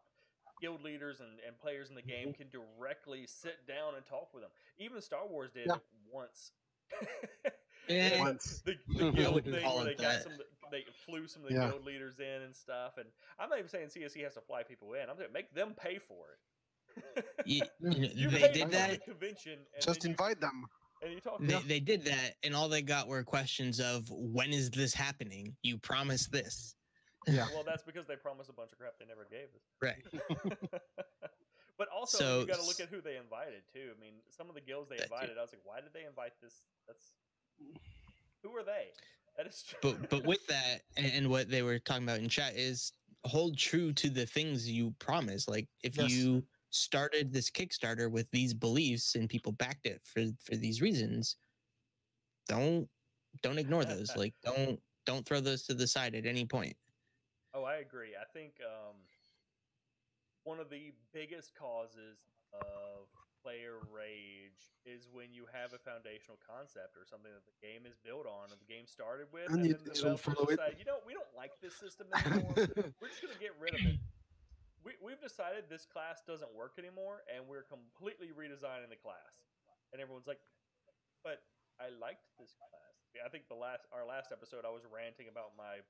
guild leaders and players in the game can directly sit down and talk with them. Even Star Wars did it once. Yeah, once. The guild thing call where it that. they flew some of the guild leaders in and stuff. And I'm not even saying CSE has to fly people in. I'm saying make them pay for it. They did that. Convention and Just invite them. And you talk. They did that, and all they got were questions of, when is this happening? You promised this. Yeah. Well, that's because they promised a bunch of crap they never gave us. Right. But also, So- you got to look at who they invited too. I mean, some of the guilds they invited, I was like, why did they invite this? Who are they? That is true. But with that, and what they were talking about in chat is hold true to the things you promise. Like if Yes. you started this Kickstarter with these beliefs and people backed it for these reasons, don't ignore those. Like don't throw those to the side at any point. Oh, I agree. I think one of the biggest causes of player rage is when you have a foundational concept or something that the game is built on, or the game started with, and you then the don't developers follow it. decide, we don't like this system anymore. We're just going to get rid of it. We've decided this class doesn't work anymore, and we're completely redesigning the class. And everyone's like, but I liked this class. I think our last episode, I was ranting about my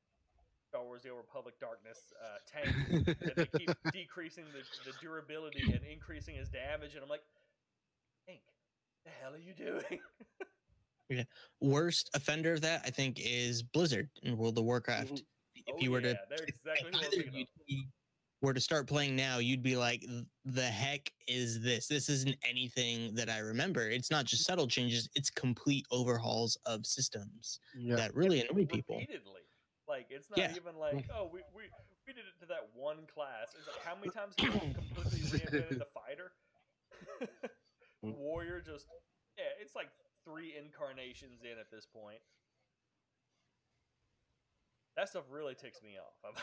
Star Wars: The Old Republic Darkness tank, and they keep decreasing the durability and increasing his damage, and I'm like, Hank, the hell are you doing? Yeah. Worst offender of that, I think, is Blizzard in World of Warcraft. If you were to, they're exactly who I was either thinking of. you were to start playing now, you'd be like, the heck is this? This isn't anything that I remember. It's not just subtle changes, it's complete overhauls of systems that really annoy people. Repeatedly. Like, it's not even like, oh, we did it to that one class. It's like, how many times have you completely reinvented the fighter? Warrior just, it's like 3 incarnations in at this point. That stuff really ticks me off.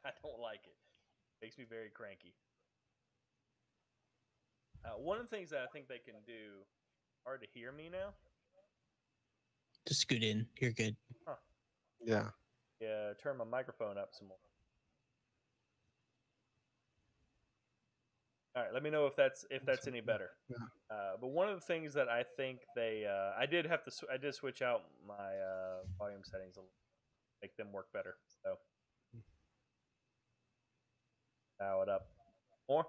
I don't like it. Makes me very cranky. One of the things that I think they can do, hard to hear me now? Just scoot in. You're good. Huh. Yeah. Yeah, turn my microphone up some more. All right, let me know if that's any better. Yeah. But one of the things that I think I did switch out my volume settings a little, make them work better. So dial it up more.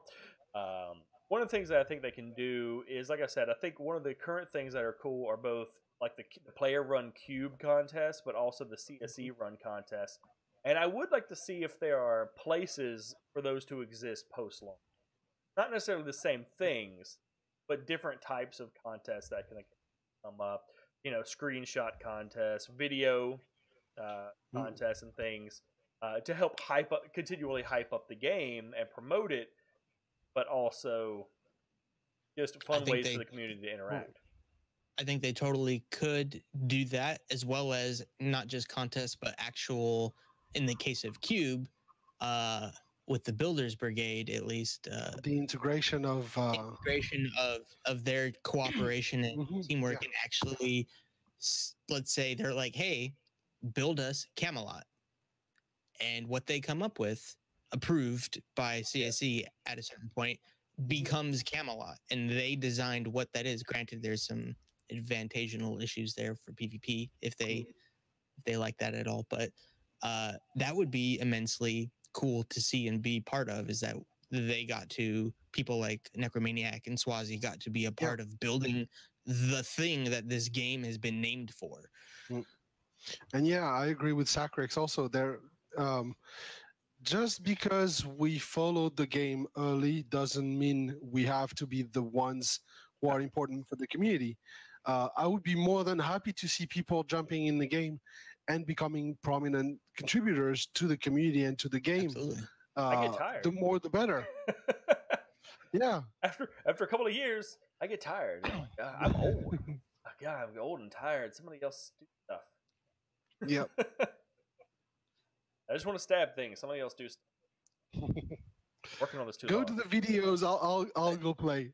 One of the things that I think they can do is, like I said, I think one of the current things that are cool are both like the player run cube contest, but also the CSE run contest. And I would like to see if there are places for those to exist post launch. Not necessarily the same things, but different types of contests that can come up. You know, screenshot contests, video contests, and things to help continually hype up the game and promote it, but also just fun ways for the community to interact. I think they totally could do that, as well as not just contests, but actual, in the case of Cube, with the Builders Brigade, at least. The integration of their cooperation and teamwork, and actually, let's say they're like, hey, build us Camelot. And what they come up with, approved by CSE at a certain point, becomes Camelot. And they designed what that is. Granted, there's some advantageable issues there for PvP if they like that at all. But that would be immensely cool to see and be part of, is that they got to, people like Necromaniac and Swazi got to be a part of building the thing that this game has been named for. And yeah, I agree with Sacrex also. There, just because we followed the game early doesn't mean we have to be the ones who are important for the community. I would be more than happy to see people jumping in the game and becoming prominent contributors to the community and to the game. Absolutely. I get tired. The more, the better. Yeah. After a couple of years, I get tired. I'm old. God, I'm old and tired. Somebody else do stuff. Yep. I just want to stab things. Somebody else do stuff. Working on this too. Go to the videos. I'll go play.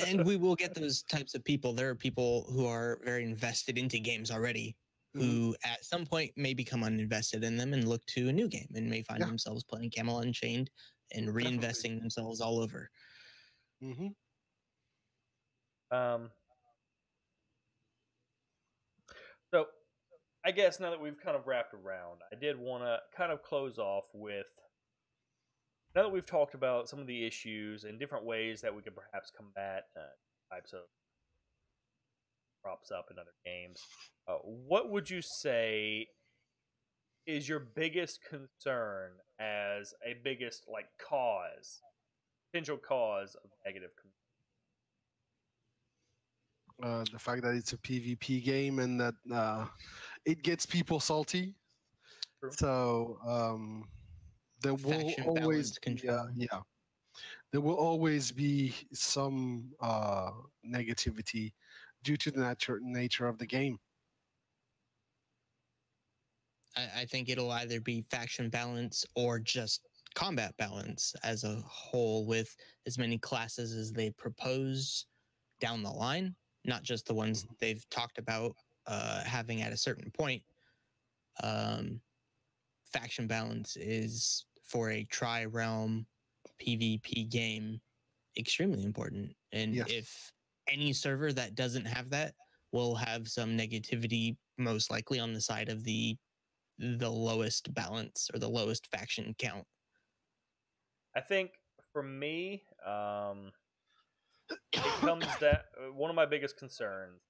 And we will get those types of people. There are people who are very invested into games already, who at some point may become uninvested in them and look to a new game and may find themselves playing Camelot Unchained and reinvesting themselves all over. So I guess now that we've kind of wrapped around, I did want to kind of close off with, now that we've talked about some of the issues and different ways that we could perhaps combat types of props up in other games, what would you say is your biggest concern as a biggest potential cause of negative community? The fact that it's a PvP game and that it gets people salty. True. So there will always there will always be some negativity due to the nature of the game. I think it'll either be faction balance or just combat balance as a whole, with as many classes as they propose down the line, not just the ones they've talked about having at a certain point. Faction balance is, for a tri-realm PvP game, extremely important. And if any server that doesn't have that will have some negativity, most likely on the side of the lowest balance or the lowest faction count. I think for me, it comes that one of my biggest concerns,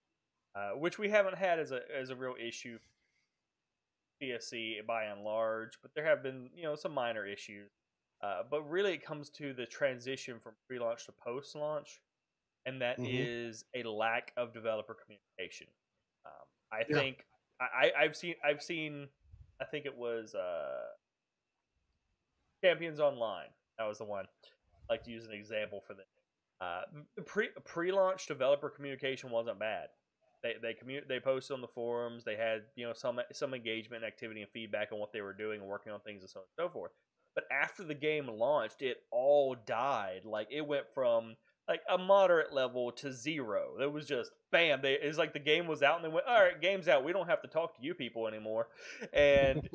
which we haven't had as a real issue, PSC by and large, but there have been some minor issues. But really, it comes to the transition from pre-launch to post-launch, and that is a lack of developer communication. I think I've seen. I think it was Champions Online. That was the one. I like to use an example for that. Pre-launch developer communication wasn't bad. They posted on the forums. They had some engagement and activity and feedback on what they were doing and working on things and so on and so forth. But after the game launched, it all died. Like, it went from like a moderate level to zero. It was just bam. It's like the game was out and they went, all right, game's out. We don't have to talk to you people anymore. And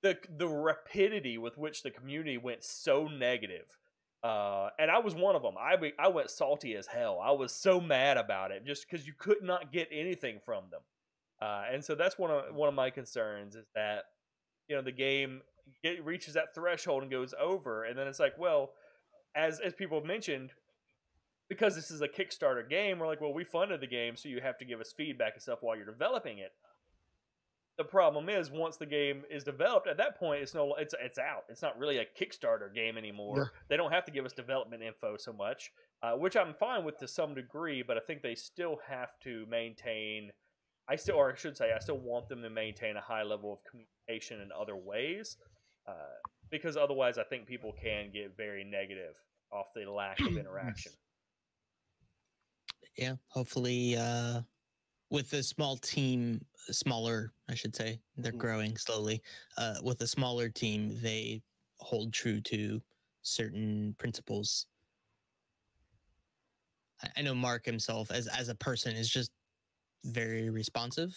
the rapidity with which the community went so negative. And I was one of them. I went salty as hell. I was so mad about it just because you could not get anything from them. And so that's one of my concerns, is that the game reaches that threshold and goes over, and then it's like, well, as people have mentioned, because this is a Kickstarter game, we're like, well, we funded the game, so you have to give us feedback and stuff while you're developing it. the problem is once the game is developed, at that point it's out. It's not really a Kickstarter game anymore. Yeah. They don't have to give us development info so much, which I'm fine with to some degree. But I think they still have to maintain. I still want them to maintain a high level of communication in other ways, because otherwise, I think people can get very negative off the lack of interaction. Yeah, hopefully. With a small team, smaller, I should say, they're growing slowly. With a smaller team, they hold true to certain principles. I know Mark himself, as a person, is just very responsive.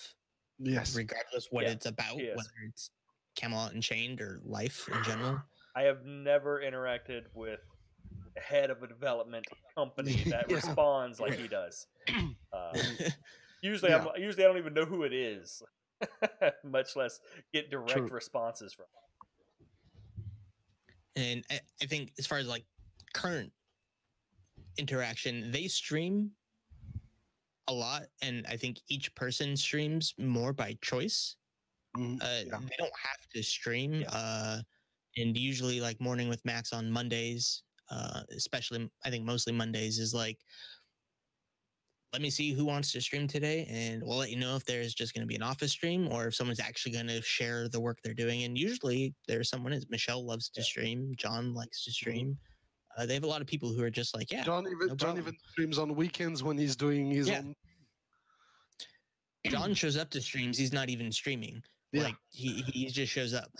Yes. Regardless what it's about, whether it's Camelot Unchained or life in general. I have never interacted with the head of a development company that responds like he does. Usually, I don't even know who it is, much less get direct responses from. And I think as far as like current interaction, they stream a lot, and I think each person streams more by choice. They don't have to stream, and usually like Morning with Max on Mondays, especially I think mostly Mondays is like, let me see who wants to stream today, and we'll let you know if there's just going to be an office stream or if someone's actually going to share the work they're doing. And usually there's someone. Michelle loves to stream. John likes to stream. They have a lot of people who are just like, John even streams on weekends when he's doing his own. John shows up to streams. He's not even streaming. Yeah. Like he just shows up.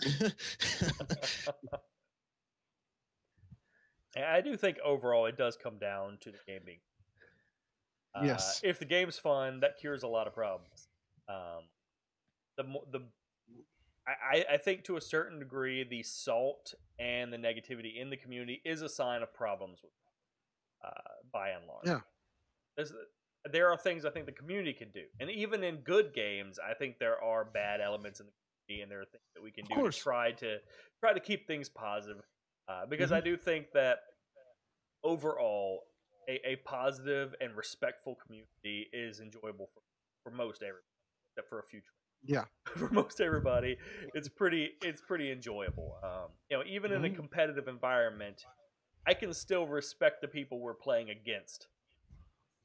I do think overall it does come down to the game being. Yes. If the game's fun, that cures a lot of problems. I think to a certain degree, the salt and the negativity in the community is a sign of problems, by and large. Yeah. There are things I think the community can do, and even in good games, I think there are bad elements in the community, and there are things that we can do to try to keep things positive. Because I do think that overall, a positive and respectful community is enjoyable for most everybody, except for a few. Yeah. For most everybody, it's pretty enjoyable. Even in a competitive environment, I can still respect the people we're playing against.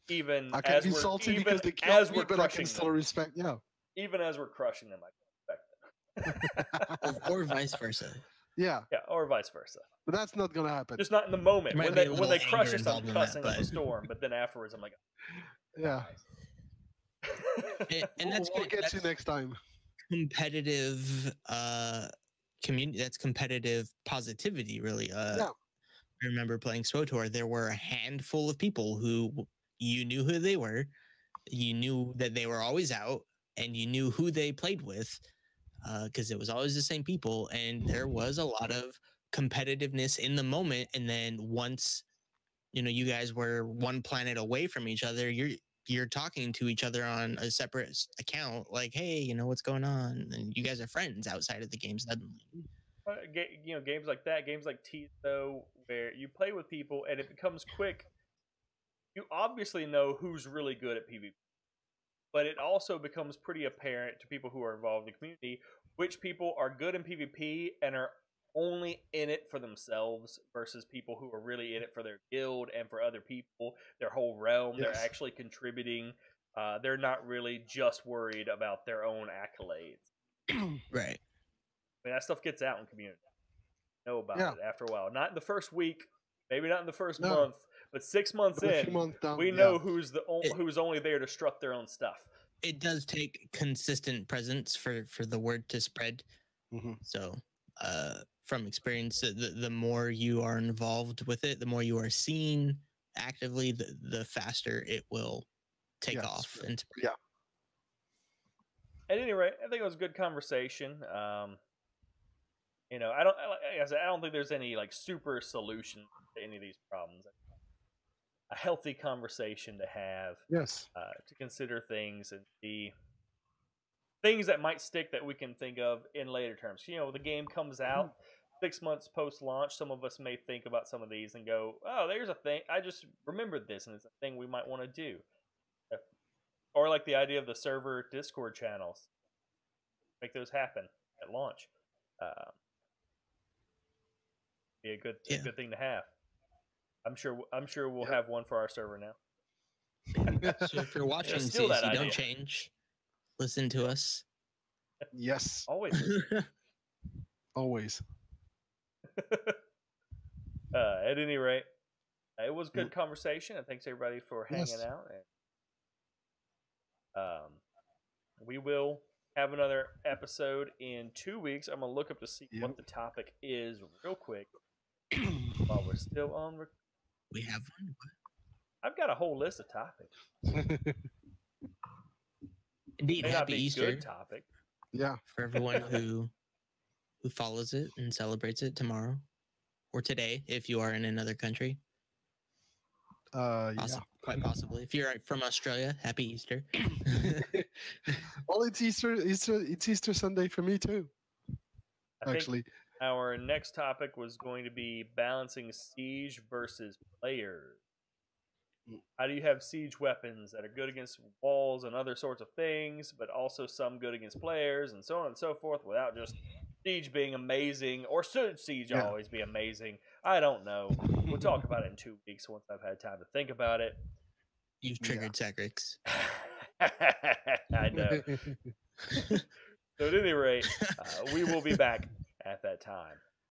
Even I can as be we're salty even because they as killed me, we're but I crushing can still them. respect. Yeah. Even as we're crushing them, I can respect them. or vice versa. Yeah. Yeah, or vice versa. But that's not gonna happen. Just not in the moment. When they crush us, I'm cussing that, up a storm. But then afterwards, I'm like, yeah. And that's we'll get you next time. Competitive community. That's competitive positivity, really. I remember playing SWTOR. There were a handful of people who you knew who they were. You knew that they were always out, and you knew who they played with, because it was always the same people. And there was a lot of competitiveness in the moment. And then once, you guys were one planet away from each other, you're talking to each other on a separate account, like, hey, what's going on? And you guys are friends outside of the game suddenly. Games like that, games like Tizo, where you play with people and it becomes quick. You obviously know who's really good at PvP, but it also becomes pretty apparent to people who are involved in the community which people are good in PvP and are only in it for themselves versus people who are really in it for their guild and for other people, their whole realm. They're actually contributing. They're not really just worried about their own accolades. Right. I mean, that stuff gets out in community. Know about it after a while. Not in the first week, maybe not in the first month, but 6 months in, we know who's only there to strut their own stuff. It does take consistent presence for the word to spread. So, from experience, the more you are involved with it, the more you are seen actively, the faster it will take off. And spread. At any rate, I think it was a good conversation. I don't think there's any super solution to any of these problems. A healthy conversation to have. Yes. To consider things and the things that might stick that we can think of in later terms. The game comes out 6 months post-launch. Some of us may think about some of these and go, "Oh, there's a thing. I just remembered this, and it's a thing we might want to do." Or like the idea of the server Discord channels. make those happen at launch. Be a good thing to have. I'm sure we'll have one for our server now. So if you're watching Steal that CC, idea. don't change. Listen to us. Yes, Always. always. At any rate, it was good conversation, and thanks everybody for hanging out. And we will have another episode in 2 weeks. I'm gonna look up to see what the topic is real quick while we're still on. We have one. I've got a whole list of topics. Indeed, May not happy be Easter. good topic. Yeah. For everyone who follows it and celebrates it tomorrow or today, if you are in another country. Quite possibly. If you're from Australia, happy Easter. Well, it's Easter Sunday for me too. Actually, our next topic was going to be balancing siege versus players. How do you have siege weapons that are good against walls and other sorts of things, but also some good against players, and so on and so forth, without just siege being amazing, or should siege always be amazing? I don't know. We'll talk about it in 2 weeks once I've had time to think about it. You've triggered Sacrix. I know. So at any rate, we will be back at that time.